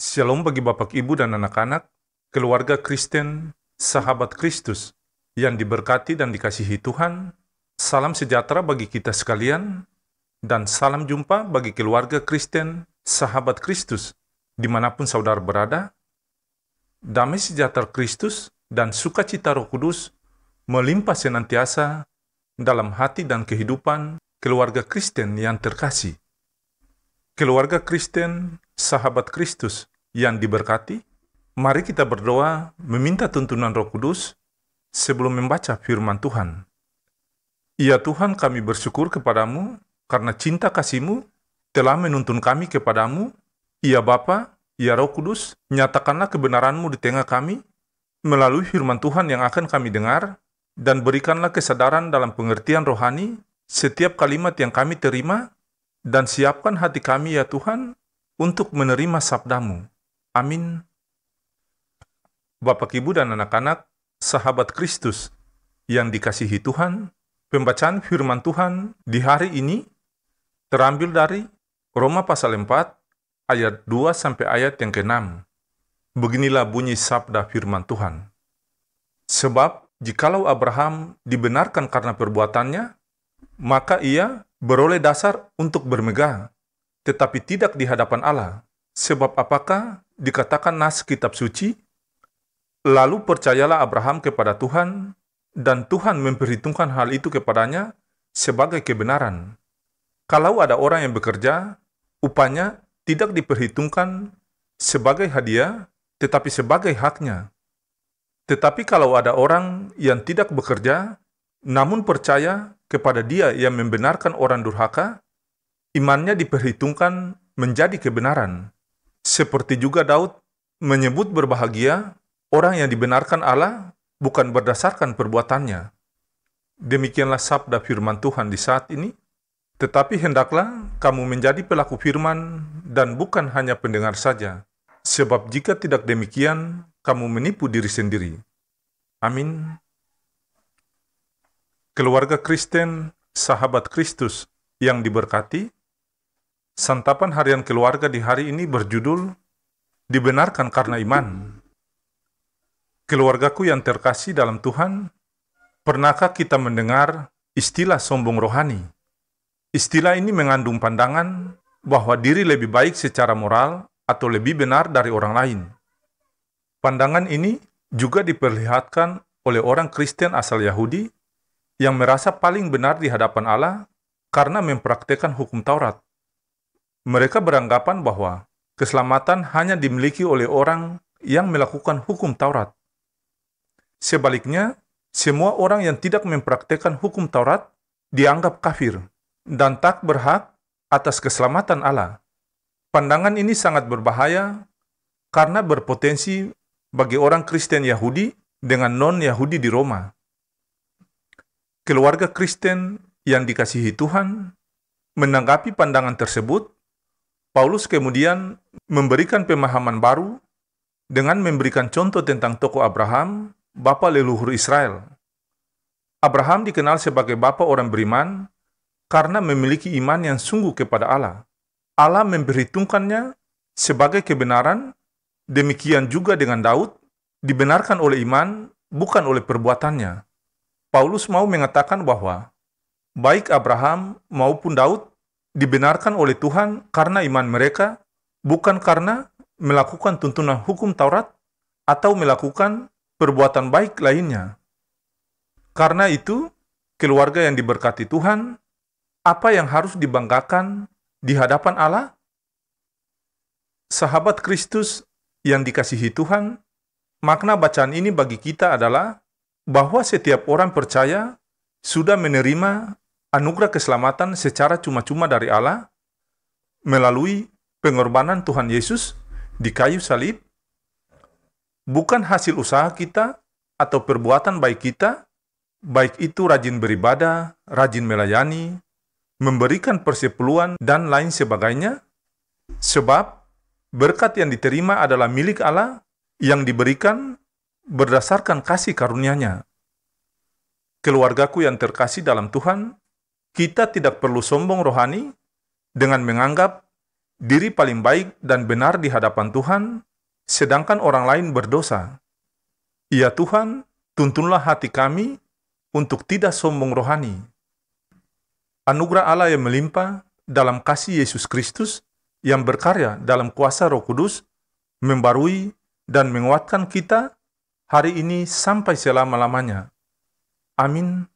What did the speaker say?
Shalom bagi Bapak, Ibu, dan anak-anak, keluarga Kristen, sahabat Kristus, yang diberkati dan dikasihi Tuhan. Salam sejahtera bagi kita sekalian, dan salam jumpa bagi keluarga Kristen, sahabat Kristus, dimanapun saudara berada. Damai sejahtera Kristus dan sukacita Roh Kudus melimpah senantiasa dalam hati dan kehidupan keluarga Kristen yang terkasih. Keluarga Kristen, sahabat Kristus yang diberkati, mari kita berdoa meminta tuntunan Roh Kudus sebelum membaca firman Tuhan. Ya Tuhan, kami bersyukur kepadamu karena cinta kasih-Mu telah menuntun kami kepadamu. Ya Bapa, ya Roh Kudus, nyatakanlah kebenaran-Mu di tengah kami melalui firman Tuhan yang akan kami dengar, dan berikanlah kesadaran dalam pengertian rohani setiap kalimat yang kami terima, dan siapkan hati kami ya Tuhan untuk menerima sabda-Mu. Amin. Bapak, Ibu, dan anak-anak, sahabat Kristus yang dikasihi Tuhan, pembacaan firman Tuhan di hari ini terambil dari Roma pasal 4 ayat 2 sampai ayat yang ke-6. Beginilah bunyi sabda firman Tuhan. Sebab jikalau Abraham dibenarkan karena perbuatannya, maka ia beroleh dasar untuk bermegah, tetapi tidak di hadapan Allah. Sebab apakah dikatakan nas kitab suci? Lalu percayalah Abraham kepada Tuhan, dan Tuhan memperhitungkan hal itu kepadanya sebagai kebenaran. Kalau ada orang yang bekerja, upahnya tidak diperhitungkan sebagai hadiah, tetapi sebagai haknya. Tetapi kalau ada orang yang tidak bekerja, namun percaya kepada Dia yang membenarkan orang durhaka, imannya diperhitungkan menjadi kebenaran. Seperti juga Daud menyebut berbahagia orang yang dibenarkan Allah bukan berdasarkan perbuatannya. Demikianlah sabda firman Tuhan di saat ini. Tetapi hendaklah kamu menjadi pelaku firman dan bukan hanya pendengar saja. Sebab jika tidak demikian, kamu menipu diri sendiri. Amin. Keluarga Kristen, sahabat Kristus yang diberkati, santapan harian keluarga di hari ini berjudul Dibenarkan karena Iman. Keluargaku yang terkasih dalam Tuhan, pernahkah kita mendengar istilah sombong rohani? Istilah ini mengandung pandangan bahwa diri lebih baik secara moral atau lebih benar dari orang lain. Pandangan ini juga diperlihatkan oleh orang Kristen asal Yahudi yang merasa paling benar di hadapan Allah karena mempraktekkan hukum Taurat. Mereka beranggapan bahwa keselamatan hanya dimiliki oleh orang yang melakukan hukum Taurat. Sebaliknya, semua orang yang tidak mempraktekkan hukum Taurat dianggap kafir dan tak berhak atas keselamatan Allah. Pandangan ini sangat berbahaya karena berpotensi bagi orang Kristen Yahudi dengan non-Yahudi di Roma. Keluarga Kristen yang dikasihi Tuhan menanggapi pandangan tersebut. Paulus kemudian memberikan pemahaman baru dengan memberikan contoh tentang tokoh Abraham, bapa leluhur Israel. Abraham dikenal sebagai bapa orang beriman karena memiliki iman yang sungguh kepada Allah. Allah memperhitungkannya sebagai kebenaran. Demikian juga dengan Daud, dibenarkan oleh iman, bukan oleh perbuatannya. Paulus mau mengatakan bahwa baik Abraham maupun Daud dibenarkan oleh Tuhan karena iman mereka, bukan karena melakukan tuntunan hukum Taurat atau melakukan perbuatan baik lainnya. Karena itu, keluarga yang diberkati Tuhan, apa yang harus dibanggakan di hadapan Allah? Sahabat Kristus yang dikasihi Tuhan, makna bacaan ini bagi kita adalah bahwa setiap orang percaya sudah menerima anugerah keselamatan secara cuma-cuma dari Allah melalui pengorbanan Tuhan Yesus di kayu salib, bukan hasil usaha kita atau perbuatan baik kita, baik itu rajin beribadah, rajin melayani, memberikan persepuluhan, dan lain sebagainya, sebab berkat yang diterima adalah milik Allah yang diberikan berdasarkan kasih karunia-Nya. Keluargaku yang terkasih dalam Tuhan, kita tidak perlu sombong rohani dengan menganggap diri paling baik dan benar di hadapan Tuhan, sedangkan orang lain berdosa. Ya Tuhan, tuntunlah hati kami untuk tidak sombong rohani. Anugerah Allah yang melimpah dalam kasih Yesus Kristus yang berkarya dalam kuasa Roh Kudus, membarui dan menguatkan kita hari ini sampai selama-lamanya. Amin.